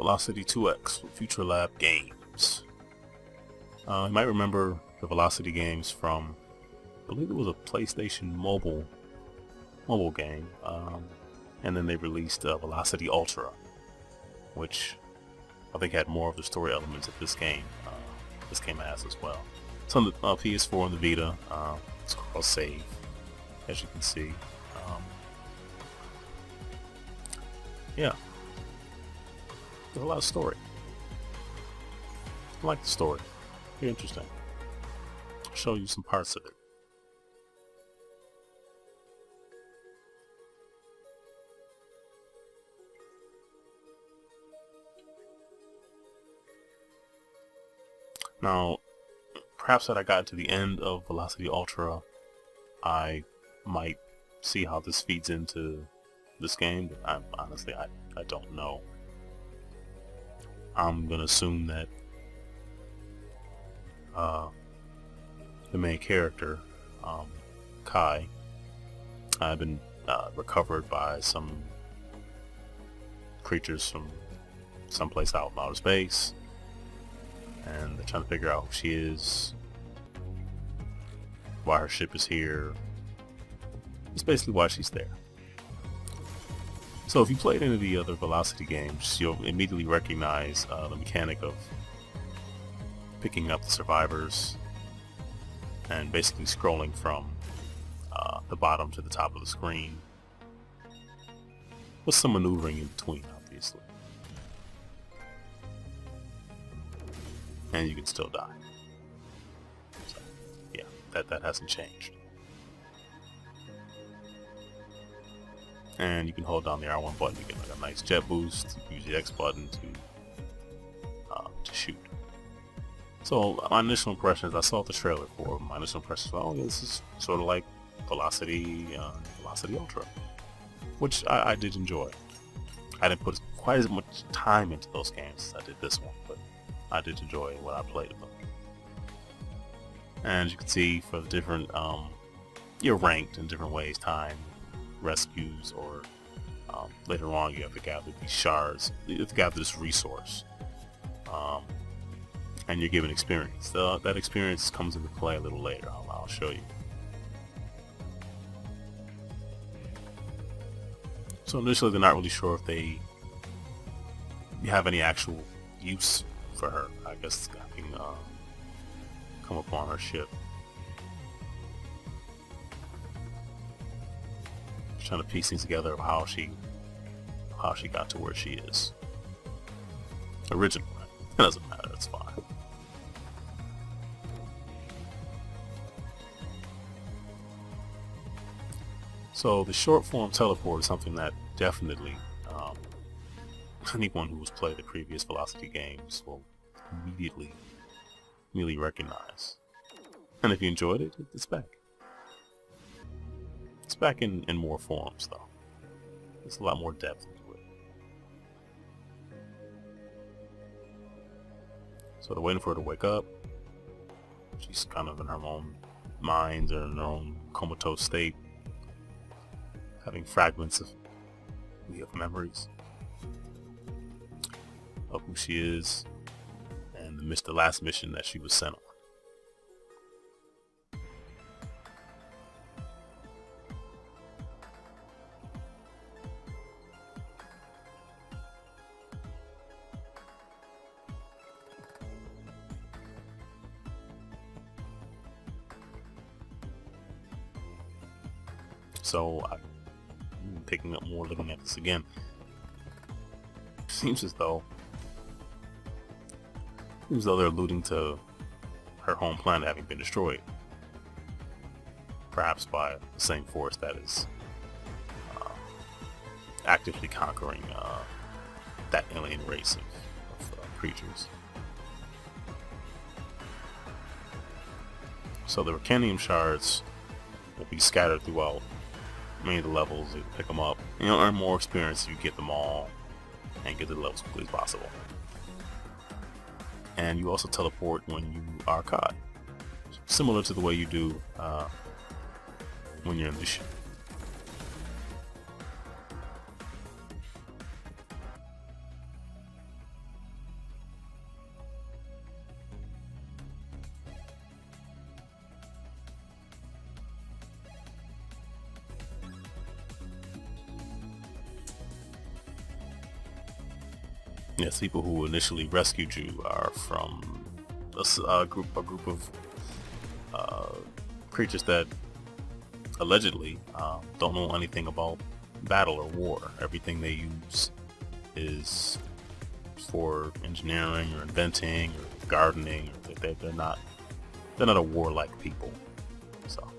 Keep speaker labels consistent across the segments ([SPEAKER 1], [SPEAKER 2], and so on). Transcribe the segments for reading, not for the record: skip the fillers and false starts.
[SPEAKER 1] Velocity 2X with FuturLab Games. You might remember the Velocity games from, I believe it was a PlayStation mobile game, and then they released Velocity Ultra, which I think had more of the story elements that this game has as well. It's on the PS4 and the Vita. It's called Save, as you can see. Yeah, there's a lot of story. I like the story. Very interesting. I'll show you some parts of it. Now, perhaps had I gotten to the end of Velocity Ultra, I might see how this feeds into this game, but honestly, I don't know. I'm gonna assume that the main character, Kai, had been recovered by some creatures from someplace out in outer space, and they're trying to figure out who she is, why her ship is here. It's basically why she's there. So if you played any of the other Velocity games, you'll immediately recognize the mechanic of picking up the survivors and basically scrolling from the bottom to the top of the screen, with some maneuvering in between, obviously. And you can still die. So, yeah, that hasn't changed. And you can hold down the R1 button to get like a nice jet boost. Use the X button to shoot. So my initial impressions, I saw the trailer for my initial impressions. Oh, yeah, this is sort of like Velocity Ultra, which I did enjoy. I didn't put quite as much time into those games as I did this one, but I did enjoy what I played of them. And as you can see, for the different, you're ranked in different ways: time, rescues, or later on you have to gather these shards. You have to gather this resource, and you're given experience. That experience comes into play a little later. I'll show you. So initially, they're not really sure if they have any actual use for her. I guess having come upon her ship. Trying to piece things together of how she got to where she is. Originally, it doesn't matter. It's fine. So the short form teleport is something that definitely anyone who has played the previous Velocity games will immediately recognize. And if you enjoyed it, it's back. It's back in more forms, though. There's a lot more depth into it. So they're waiting for her to wake up. She's kind of in her own mind, or in her own comatose state, having fragments of memories of who she is and the last mission that she was sent on. So I'm picking up more, looking at this again. Seems as though they're alluding to her home planet having been destroyed, perhaps by the same force that is actively conquering that alien race of creatures. So the Recanium shards will be scattered throughout many of the levels. You pick them up, and you'll earn more experience if you get them all and get to the levels as quickly as possible. And you also teleport when you are caught, similar to the way you do when you're in the ship. Yes, people who initially rescued you are from a group of creatures that allegedly don't know anything about battle or war. Everything they use is for engineering or inventing or gardening. They're not a warlike people. So,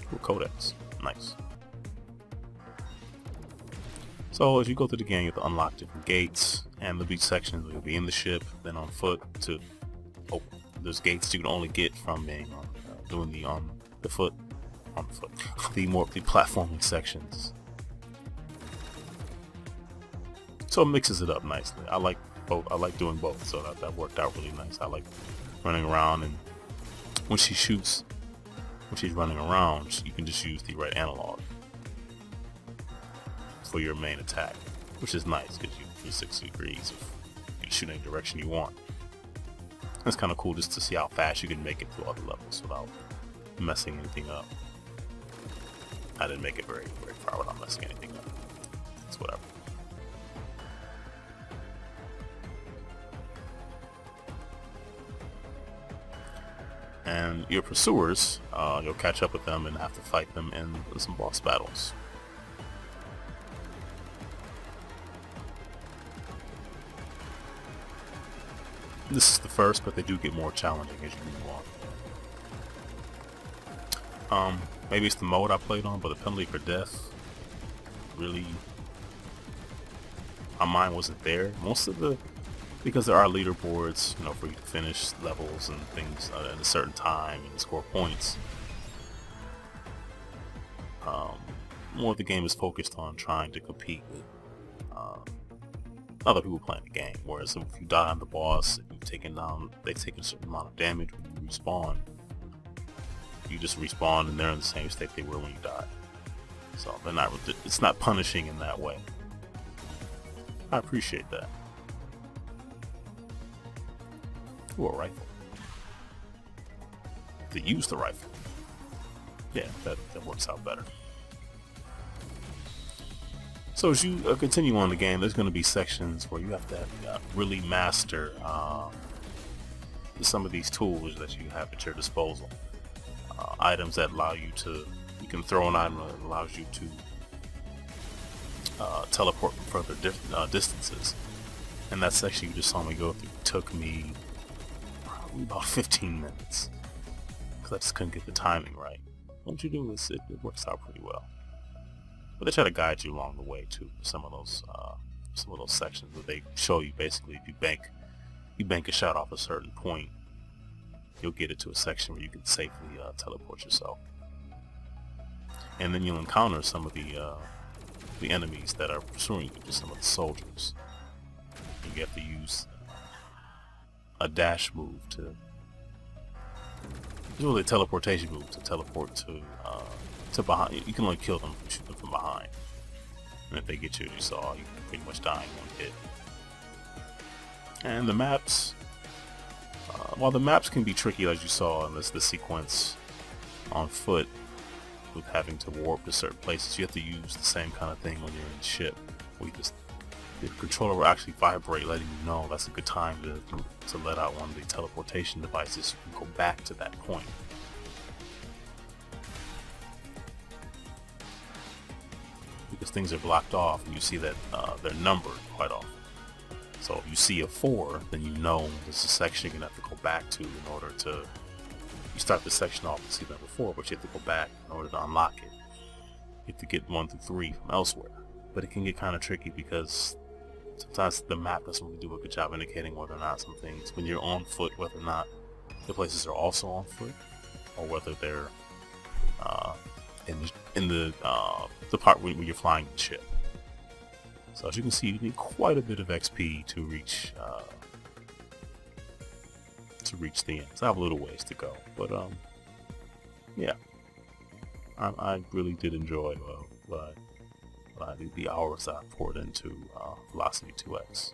[SPEAKER 1] cool codex, nice. So as you go through the game, you have to unlock different gates, and there'll be sections where you'll be in the ship, then on foot to open. There's gates you can only get from being on doing the the platforming sections. So it mixes it up nicely. I like both. I like doing both, so that worked out really nice. I like running around, and when she's running around, you can just use the right analog for your main attack, which is nice because you 360 degrees of you can shoot any direction you want. It's kind of cool just to see how fast you can make it through other levels without messing anything up. I didn't make it very far without messing anything up. It's whatever. And your pursuers, you'll catch up with them and have to fight them in some boss battles. This is the first, but they do get more challenging as you move on. Maybe it's the mode I played on, but the penalty for death, really, my mind wasn't there. Because there are leaderboards, for you to finish levels and things at a certain time and score points. More of the game is focused on trying to compete with other people playing the game. Whereas if you die on the boss, they've taken a certain amount of damage when you respawn. You just respawn and they're in the same state they were when you died. So it's not punishing in that way. I appreciate that. Ooh, a rifle. To use the rifle. Yeah, that works out better. So as you continue on the game, there's going to be sections where you have to really master some of these tools that you have at your disposal. Items that allow you can throw an item that allows you to teleport from further distances. And that section you just saw me go through took me probably about 15 minutes because I just couldn't get the timing right. What you do is it works out pretty well. But they try to guide you along the way too. Some of those sections where they show you basically if you bank a shot off a certain point, you'll get it to a section where you can safely teleport yourself. And then you'll encounter some of the enemies that are pursuing you, just some of the soldiers. You have to use a dash move it's really a teleportation move to teleport to behind. You can only kill them from shooting them from behind. And if they get you, as you saw, you pretty much die in one hit. And the maps, while the maps can be tricky as you saw in the sequence on foot with having to warp to certain places, you have to use the same kind of thing when you're in the ship. The controller will actually vibrate, letting you know that's a good time to let out one of the teleportation devices. You can go back to that point. Because things are blocked off, and you see that they're numbered quite often. So if you see a 4, then you know there's a section you're going to have to go back to in order to... You start the section off and see number 4, but you have to go back in order to unlock it. You have to get 1 through 3 from elsewhere. But it can get kind of tricky because sometimes the map doesn't really do a good job indicating whether or not some things, when you're on foot, whether or not the places are also on foot, or whether they're in the part where you're flying the ship. So as you can see, you need quite a bit of XP to reach the end. So I have a little ways to go, but yeah, I really did enjoy the hours I poured into Velocity 2X.